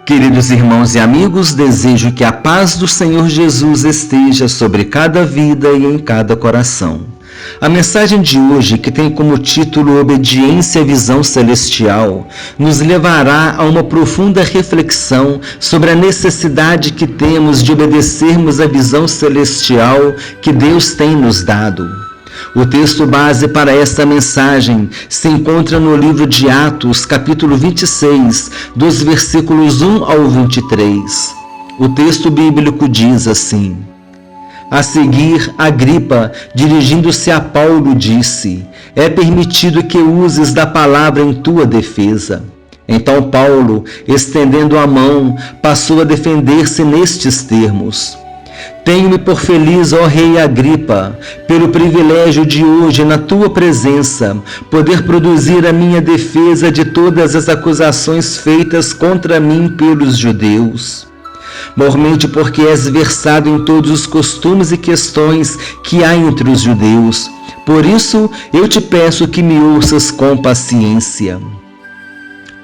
Queridos irmãos e amigos, desejo que a paz do Senhor Jesus esteja sobre cada vida e em cada coração. A mensagem de hoje, que tem como título Obediência à Visão Celestial, nos levará a uma profunda reflexão sobre a necessidade que temos de obedecermos à visão celestial que Deus tem nos dado. O texto base para esta mensagem se encontra no livro de Atos, capítulo 26, dos versículos 1 ao 23. O texto bíblico diz assim: A seguir, Agripa, dirigindo-se a Paulo, disse: É permitido que uses da palavra em tua defesa. Então Paulo, estendendo a mão, passou a defender-se nestes termos: Tenho-me por feliz, ó rei Agripa, pelo privilégio de hoje, na tua presença, poder produzir a minha defesa de todas as acusações feitas contra mim pelos judeus. Mormente porque és versado em todos os costumes e questões que há entre os judeus. Por isso, eu te peço que me ouças com paciência.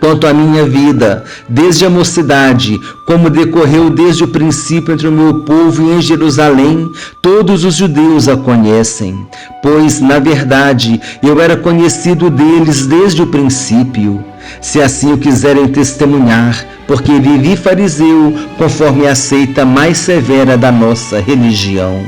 Quanto à minha vida, desde a mocidade, como decorreu desde o princípio entre o meu povo e em Jerusalém, todos os judeus a conhecem, pois, na verdade, eu era conhecido deles desde o princípio. Se assim o quiserem testemunhar, porque vivi fariseu, conforme a seita mais severa da nossa religião.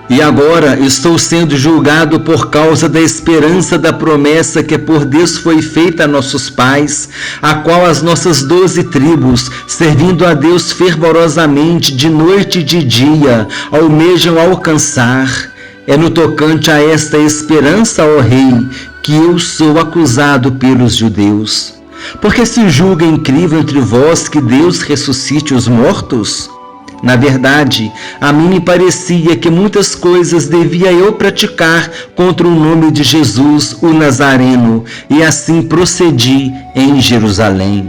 E agora estou sendo julgado por causa da esperança da promessa que por Deus foi feita a nossos pais, a qual as nossas 12 tribos, servindo a Deus fervorosamente de noite e de dia, almejam alcançar. É no tocante a esta esperança, ó Rei, que eu sou acusado pelos judeus. Porque se julga incrível entre vós que Deus ressuscite os mortos? Na verdade, a mim me parecia que muitas coisas devia eu praticar contra o nome de Jesus, o Nazareno, e assim procedi em Jerusalém.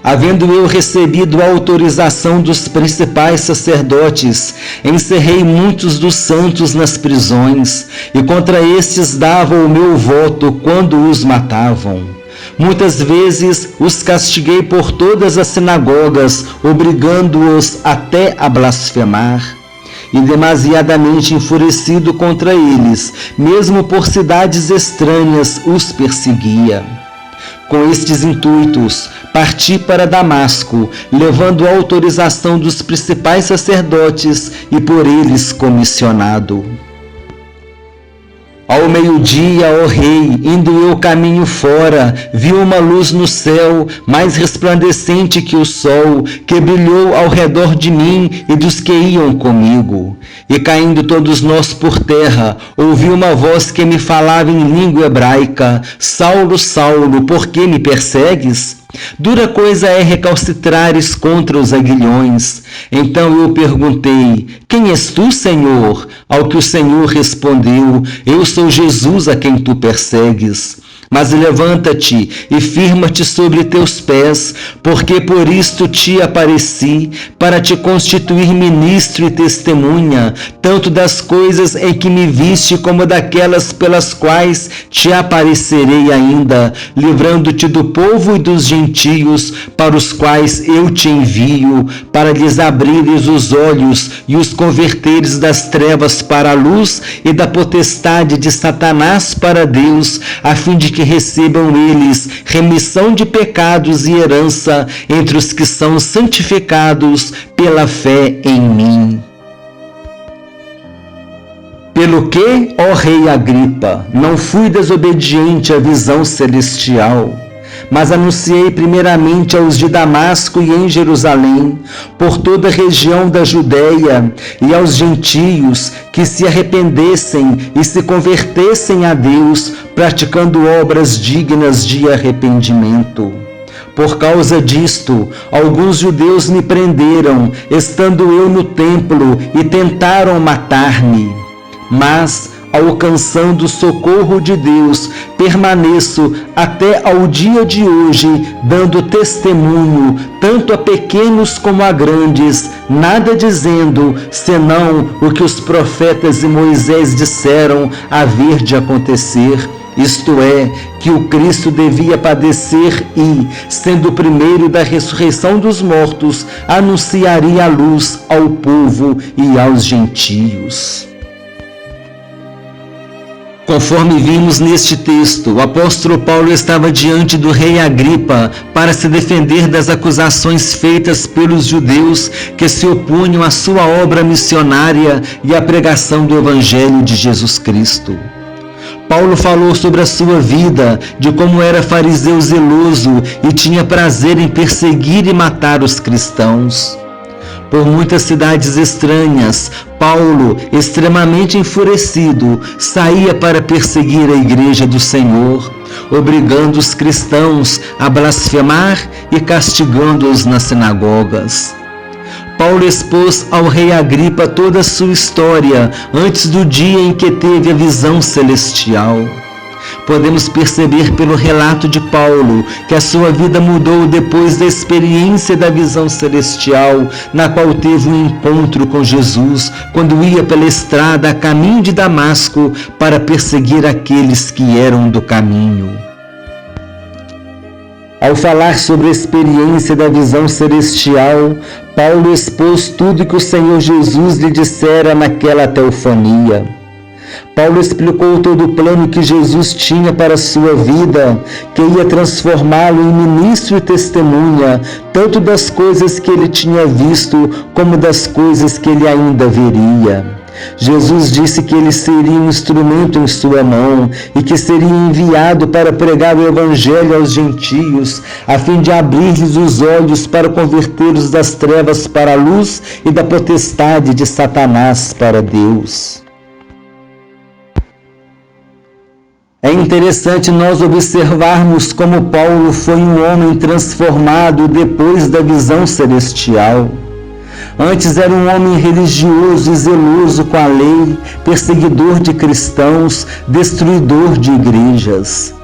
Havendo eu recebido a autorização dos principais sacerdotes, encerrei muitos dos santos nas prisões, e contra estes dava o meu voto quando os matavam. Muitas vezes os castiguei por todas as sinagogas, obrigando-os até a blasfemar. E demasiadamente enfurecido contra eles, mesmo por cidades estranhas, os perseguia. Com estes intuitos, parti para Damasco, levando a autorização dos principais sacerdotes e por eles comissionado. Ao meio-dia, ó rei, indo eu caminho fora, vi uma luz no céu, mais resplandecente que o sol, que brilhou ao redor de mim e dos que iam comigo. E caindo todos nós por terra, ouvi uma voz que me falava em língua hebraica: Saulo, Saulo, por que me persegues? Dura coisa é recalcitrares contra os aguilhões. Então eu perguntei: Quem és tu, Senhor? Ao que o Senhor respondeu: Eu sou Jesus a quem tu persegues. Mas levanta-te e firma-te sobre teus pés, porque por isto te apareci, para te constituir ministro e testemunha, tanto das coisas em que me viste, como daquelas pelas quais te aparecerei ainda, livrando-te do povo e dos gentios, para os quais eu te envio, para lhes abrires os olhos e os converteres das trevas para a luz e da potestade de Satanás para Deus, a fim de que recebam eles remissão de pecados e herança entre os que são santificados pela fé em mim. Pelo que, ó rei Agripa, não fui desobediente à visão celestial, mas anunciei primeiramente aos de Damasco e em Jerusalém, por toda a região da Judéia, e aos gentios que se arrependessem e se convertessem a Deus, praticando obras dignas de arrependimento. Por causa disto, alguns judeus me prenderam, estando eu no templo, e tentaram matar-me. Mas, alcançando o socorro de Deus, permaneço até ao dia de hoje, dando testemunho, tanto a pequenos como a grandes, nada dizendo, senão o que os profetas e Moisés disseram haver de acontecer, isto é, que o Cristo devia padecer e, sendo o primeiro da ressurreição dos mortos, anunciaria a luz ao povo e aos gentios. Conforme vimos neste texto, o apóstolo Paulo estava diante do rei Agripa para se defender das acusações feitas pelos judeus que se opunham à sua obra missionária e à pregação do Evangelho de Jesus Cristo. Paulo falou sobre a sua vida, de como era fariseu zeloso e tinha prazer em perseguir e matar os cristãos. Por muitas cidades estranhas, Paulo, extremamente enfurecido, saía para perseguir a igreja do Senhor, obrigando os cristãos a blasfemar e castigando-os nas sinagogas. Paulo expôs ao rei Agripa toda a sua história antes do dia em que teve a visão celestial. Podemos perceber pelo relato de Paulo que a sua vida mudou depois da experiência da visão celestial, na qual teve um encontro com Jesus quando ia pela estrada a caminho de Damasco para perseguir aqueles que eram do caminho. Ao falar sobre a experiência da visão celestial, Paulo expôs tudo que o Senhor Jesus lhe dissera naquela teofania. Paulo explicou todo o plano que Jesus tinha para a sua vida, que ia transformá-lo em ministro e testemunha, tanto das coisas que ele tinha visto, como das coisas que ele ainda veria. Jesus disse que ele seria um instrumento em sua mão e que seria enviado para pregar o Evangelho aos gentios, a fim de abrir-lhes os olhos para convertê-los das trevas para a luz e da potestade de Satanás para Deus. É interessante nós observarmos como Paulo foi um homem transformado depois da visão celestial. Antes era um homem religioso e zeloso com a lei, perseguidor de cristãos, destruidor de igrejas.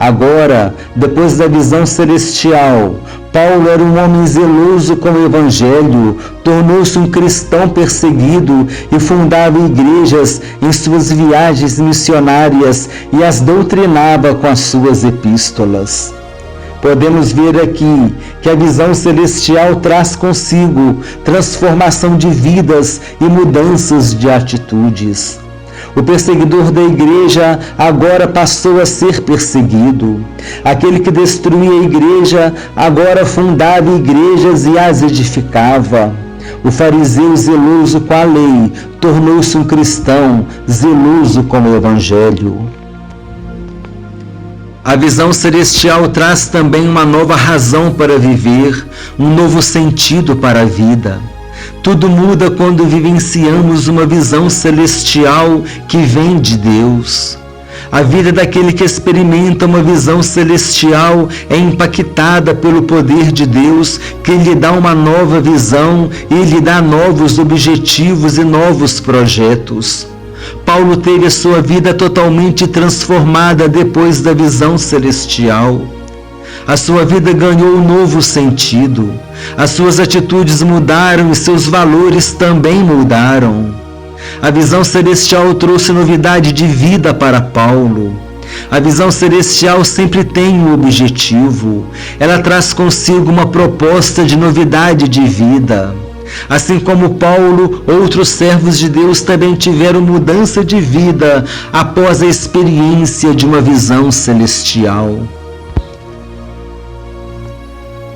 Agora, depois da visão celestial, Paulo era um homem zeloso com o Evangelho, tornou-se um cristão perseguido e fundava igrejas em suas viagens missionárias e as doutrinava com as suas epístolas. Podemos ver aqui que a visão celestial traz consigo transformação de vidas e mudanças de atitudes. O perseguidor da igreja agora passou a ser perseguido. Aquele que destruía a igreja agora fundava igrejas e as edificava. O fariseu zeloso com a lei tornou-se um cristão zeloso com o Evangelho. A visão celestial traz também uma nova razão para viver, um novo sentido para a vida. Tudo muda quando vivenciamos uma visão celestial que vem de Deus. A vida daquele que experimenta uma visão celestial é impactada pelo poder de Deus, que lhe dá uma nova visão e lhe dá novos objetivos e novos projetos. Paulo teve a sua vida totalmente transformada depois da visão celestial. A sua vida ganhou um novo sentido. As suas atitudes mudaram e seus valores também mudaram. A visão celestial trouxe novidade de vida para Paulo. A visão celestial sempre tem um objetivo. Ela traz consigo uma proposta de novidade de vida. Assim como Paulo, outros servos de Deus também tiveram mudança de vida após a experiência de uma visão celestial.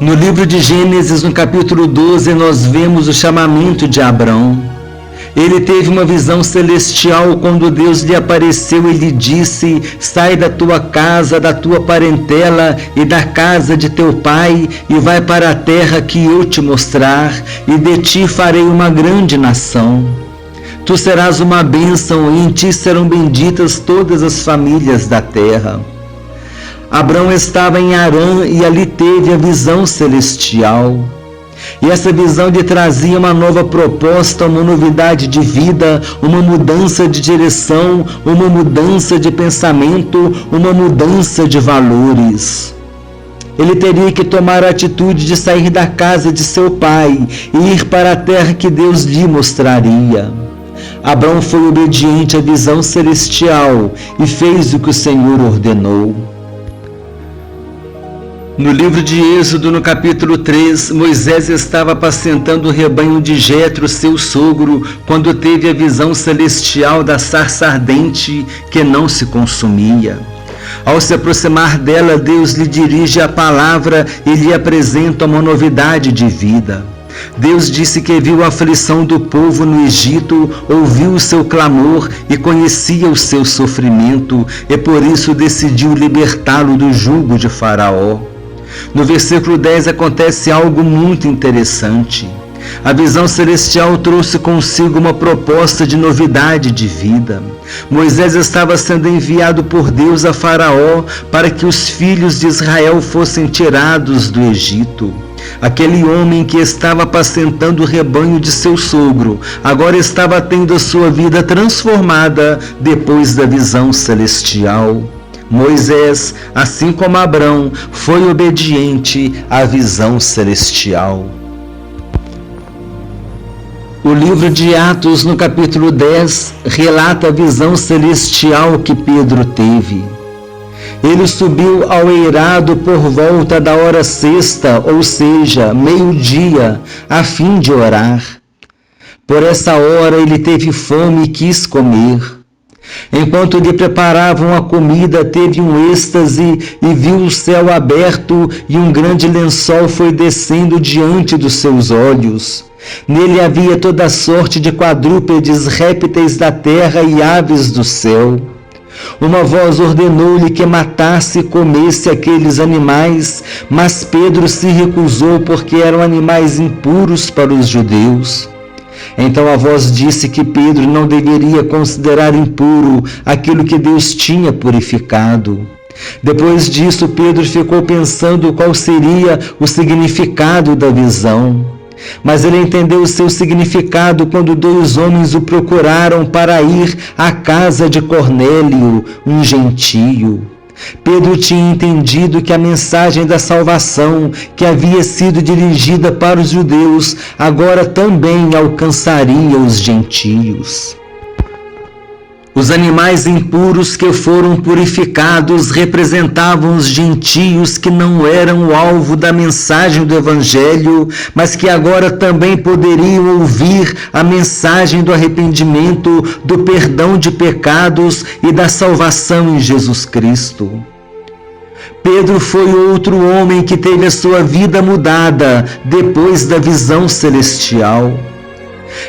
No livro de Gênesis, no capítulo 12, nós vemos o chamamento de Abrão. Ele teve uma visão celestial quando Deus lhe apareceu e lhe disse: sai da tua casa, da tua parentela e da casa de teu pai e vai para a terra que eu te mostrar, e de ti farei uma grande nação. Tu serás uma bênção e em ti serão benditas todas as famílias da terra. Abrão estava em Harã e ali teve a visão celestial. E essa visão lhe trazia uma nova proposta, uma novidade de vida, uma mudança de direção, uma mudança de pensamento, uma mudança de valores. Ele teria que tomar a atitude de sair da casa de seu pai e ir para a terra que Deus lhe mostraria. Abrão foi obediente à visão celestial e fez o que o Senhor ordenou. No livro de Êxodo, no capítulo 3, Moisés estava apacentando o rebanho de Jetro, seu sogro, quando teve a visão celestial da sarça ardente que não se consumia. Ao se aproximar dela, Deus lhe dirige a palavra e lhe apresenta uma novidade de vida. Deus disse que viu a aflição do povo no Egito, ouviu o seu clamor e conhecia o seu sofrimento, e por isso decidiu libertá-lo do jugo de Faraó. No versículo 10 acontece algo muito interessante. A visão celestial trouxe consigo uma proposta de novidade de vida. Moisés estava sendo enviado por Deus a Faraó para que os filhos de Israel fossem tirados do Egito. Aquele homem que estava apacentando o rebanho de seu sogro, agora estava tendo a sua vida transformada depois da visão celestial. Moisés, assim como Abrão, foi obediente à visão celestial. O livro de Atos, no capítulo 10, relata a visão celestial que Pedro teve. Ele subiu ao eirado por volta da hora sexta, ou seja, meio-dia, a fim de orar. Por essa hora ele teve fome e quis comer. Enquanto lhe preparavam a comida, teve um êxtase e viu o céu aberto e um grande lençol foi descendo diante dos seus olhos. Nele havia toda sorte de quadrúpedes, répteis da terra e aves do céu. Uma voz ordenou-lhe que matasse e comesse aqueles animais, mas Pedro se recusou porque eram animais impuros para os judeus. Então a voz disse que Pedro não deveria considerar impuro aquilo que Deus tinha purificado. Depois disso, Pedro ficou pensando qual seria o significado da visão. Mas ele entendeu o seu significado quando 2 homens o procuraram para ir à casa de Cornélio, um gentio. Pedro tinha entendido que a mensagem da salvação que havia sido dirigida para os judeus agora também alcançaria os gentios. Os animais impuros que foram purificados representavam os gentios que não eram o alvo da mensagem do Evangelho, mas que agora também poderiam ouvir a mensagem do arrependimento, do perdão de pecados e da salvação em Jesus Cristo. Pedro foi outro homem que teve a sua vida mudada depois da visão celestial.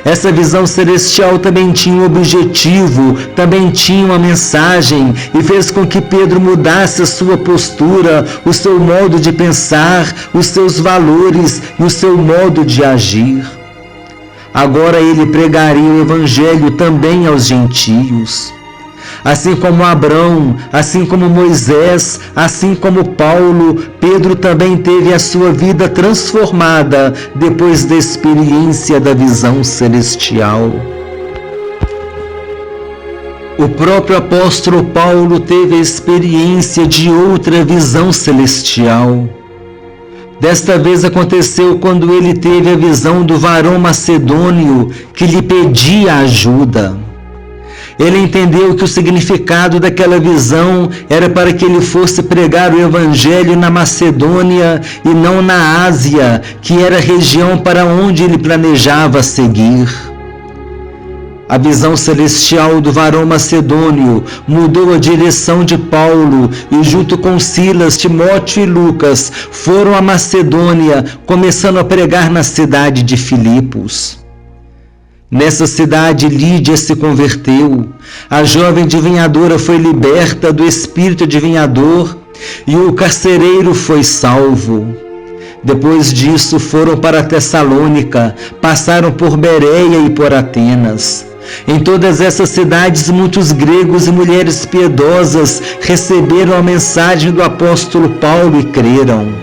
Essa visão celestial também tinha um objetivo, também tinha uma mensagem e fez com que Pedro mudasse a sua postura, o seu modo de pensar, os seus valores e o seu modo de agir. Agora ele pregaria o Evangelho também aos gentios. Assim como Abrão, assim como Moisés, assim como Paulo, Pedro também teve a sua vida transformada depois da experiência da visão celestial. O próprio apóstolo Paulo teve a experiência de outra visão celestial. Desta vez aconteceu quando ele teve a visão do varão macedônio que lhe pedia ajuda. Ele entendeu que o significado daquela visão era para que ele fosse pregar o Evangelho na Macedônia e não na Ásia, que era a região para onde ele planejava seguir. A visão celestial do varão macedônio mudou a direção de Paulo e, junto com Silas, Timóteo e Lucas, foram à Macedônia, começando a pregar na cidade de Filipos. Nessa cidade, Lídia se converteu, a jovem adivinhadora foi liberta do espírito adivinhador e o carcereiro foi salvo. Depois disso, foram para Tessalônica, passaram por Bereia e por Atenas. Em todas essas cidades, muitos gregos e mulheres piedosas receberam a mensagem do apóstolo Paulo e creram.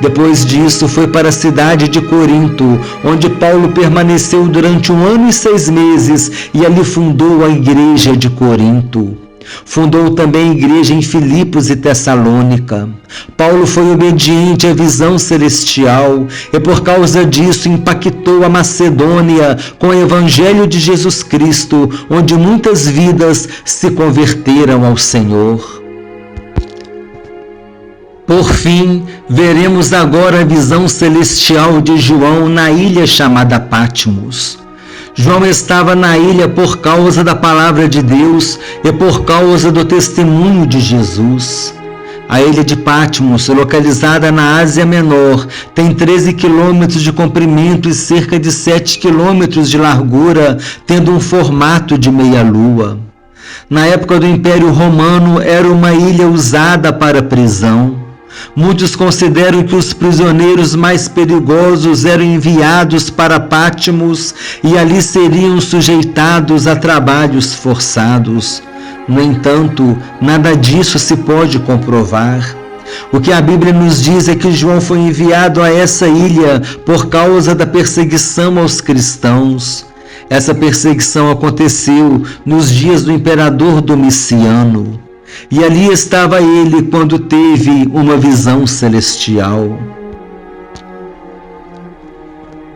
Depois disso, foi para a cidade de Corinto, onde Paulo permaneceu durante 1 ano e 6 meses e ali fundou a igreja de Corinto. Fundou também igreja em Filipos e Tessalônica. Paulo foi obediente à visão celestial e por causa disso impactou a Macedônia com o Evangelho de Jesus Cristo, onde muitas vidas se converteram ao Senhor. Por fim, veremos agora a visão celestial de João na ilha chamada Patmos. João estava na ilha por causa da palavra de Deus e por causa do testemunho de Jesus. A ilha de Patmos, localizada na Ásia Menor, tem 13 quilômetros de comprimento e cerca de 7 quilômetros de largura, tendo um formato de meia-lua. Na época do Império Romano, era uma ilha usada para prisão. Muitos consideram que os prisioneiros mais perigosos eram enviados para Patmos e ali seriam sujeitados a trabalhos forçados. No entanto, nada disso se pode comprovar. O que a Bíblia nos diz é que João foi enviado a essa ilha por causa da perseguição aos cristãos. Essa perseguição aconteceu nos dias do imperador Domiciano. E ali estava ele quando teve uma visão celestial.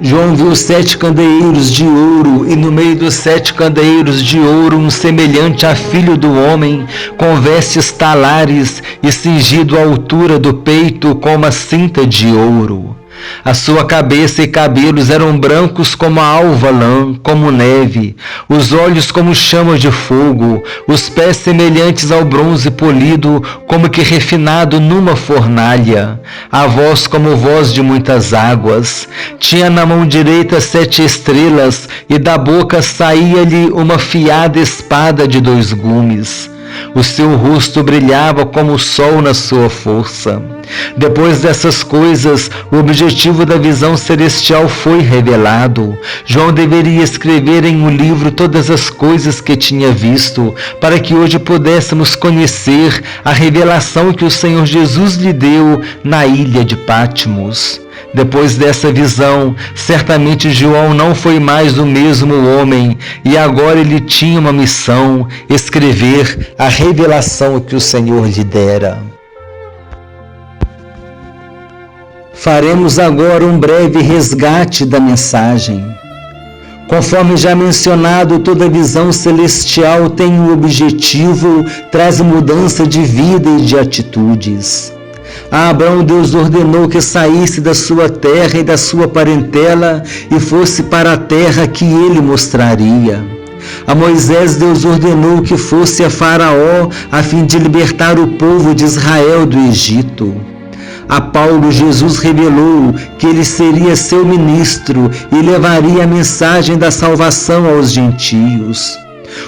João viu 7 candeeiros de ouro, e no meio dos 7 candeeiros de ouro, um semelhante a filho do homem, com vestes talares e cingido à altura do peito com uma cinta de ouro. A sua cabeça e cabelos eram brancos como a alva lã, como neve, os olhos como chama de fogo, os pés semelhantes ao bronze polido, como que refinado numa fornalha, a voz como voz de muitas águas. Tinha na mão direita 7 estrelas, e da boca saía-lhe uma afiada espada de 2 gumes. O seu rosto brilhava como o sol na sua força. Depois dessas coisas, o objetivo da visão celestial foi revelado. João deveria escrever em um livro todas as coisas que tinha visto, para que hoje pudéssemos conhecer a revelação que o Senhor Jesus lhe deu na ilha de Patmos. Depois dessa visão, certamente João não foi mais o mesmo homem, e agora ele tinha uma missão: escrever a revelação que o Senhor lhe dera. Faremos agora um breve resgate da mensagem. Conforme já mencionado, toda visão celestial tem um objetivo, traz mudança de vida e de atitudes. A Abraão Deus ordenou que saísse da sua terra e da sua parentela e fosse para a terra que ele mostraria. A Moisés Deus ordenou que fosse a Faraó a fim de libertar o povo de Israel do Egito. A Paulo Jesus revelou que ele seria seu ministro e levaria a mensagem da salvação aos gentios.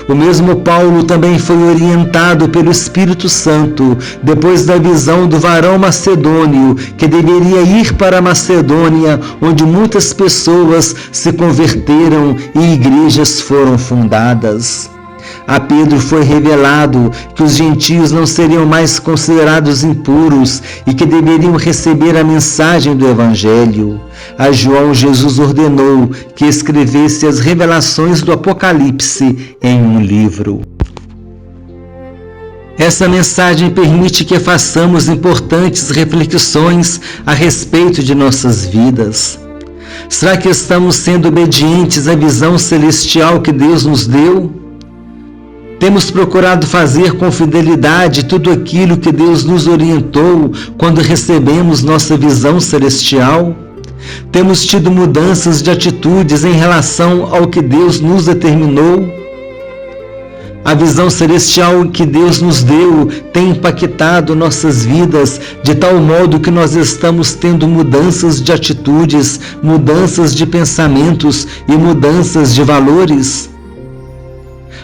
O mesmo Paulo também foi orientado pelo Espírito Santo, depois da visão do varão macedônio, que deveria ir para a Macedônia, onde muitas pessoas se converteram e igrejas foram fundadas. A Pedro foi revelado que os gentios não seriam mais considerados impuros e que deveriam receber a mensagem do Evangelho. A João, Jesus ordenou que escrevesse as revelações do Apocalipse em um livro. Essa mensagem permite que façamos importantes reflexões a respeito de nossas vidas. Será que estamos sendo obedientes à visão celestial que Deus nos deu? Temos procurado fazer com fidelidade tudo aquilo que Deus nos orientou quando recebemos nossa visão celestial? Temos tido mudanças de atitudes em relação ao que Deus nos determinou? A visão celestial que Deus nos deu tem impactado nossas vidas de tal modo que nós estamos tendo mudanças de atitudes, mudanças de pensamentos e mudanças de valores?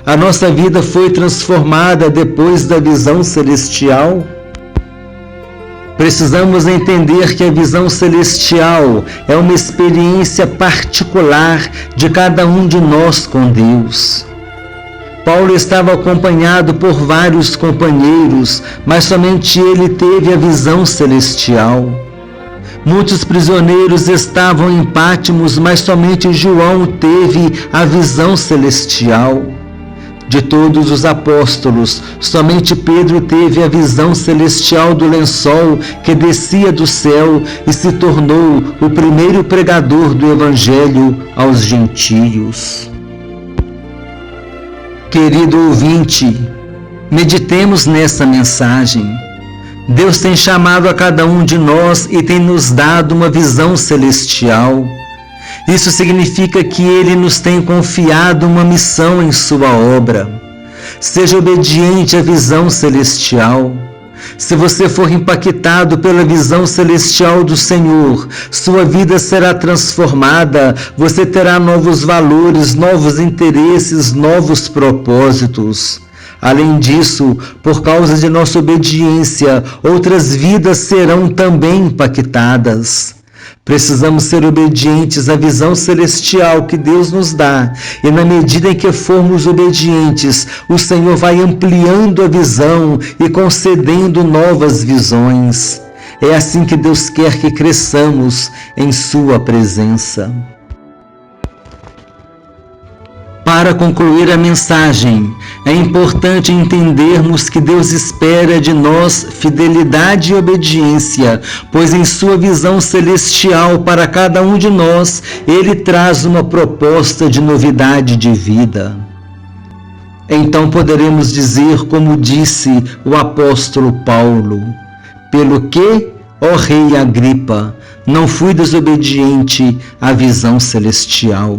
A nossa vida foi transformada depois da visão celestial? Precisamos entender que a visão celestial é uma experiência particular de cada um de nós com Deus. Paulo estava acompanhado por vários companheiros, mas somente ele teve a visão celestial. Muitos prisioneiros estavam em Patmos, mas somente João teve a visão celestial. De todos os apóstolos, somente Pedro teve a visão celestial do lençol que descia do céu e se tornou o primeiro pregador do Evangelho aos gentios. Querido ouvinte, meditemos nessa mensagem. Deus tem chamado a cada um de nós e tem nos dado uma visão celestial. Isso significa que Ele nos tem confiado uma missão em sua obra. Seja obediente à visão celestial. Se você for impactado pela visão celestial do Senhor, sua vida será transformada, você terá novos valores, novos interesses, novos propósitos. Além disso, por causa de nossa obediência, outras vidas serão também impactadas. Precisamos ser obedientes à visão celestial que Deus nos dá, e na medida em que formos obedientes, o Senhor vai ampliando a visão e concedendo novas visões. É assim que Deus quer que cresçamos em sua presença. Para concluir a mensagem, é importante entendermos que Deus espera de nós fidelidade e obediência, pois em sua visão celestial para cada um de nós, Ele traz uma proposta de novidade de vida. Então poderemos dizer, como disse o apóstolo Paulo: pelo que, ó rei Agripa, não fui desobediente à visão celestial.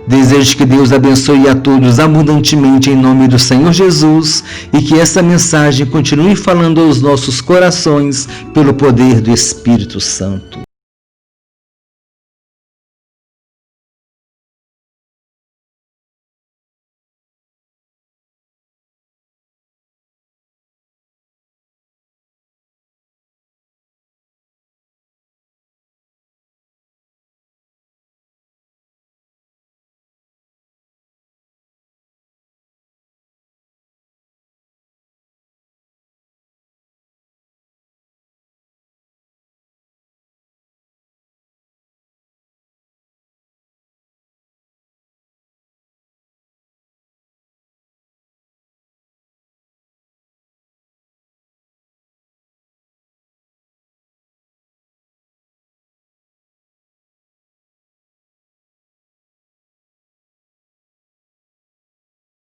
Desejo que Deus abençoe a todos abundantemente em nome do Senhor Jesus e que essa mensagem continue falando aos nossos corações pelo poder do Espírito Santo.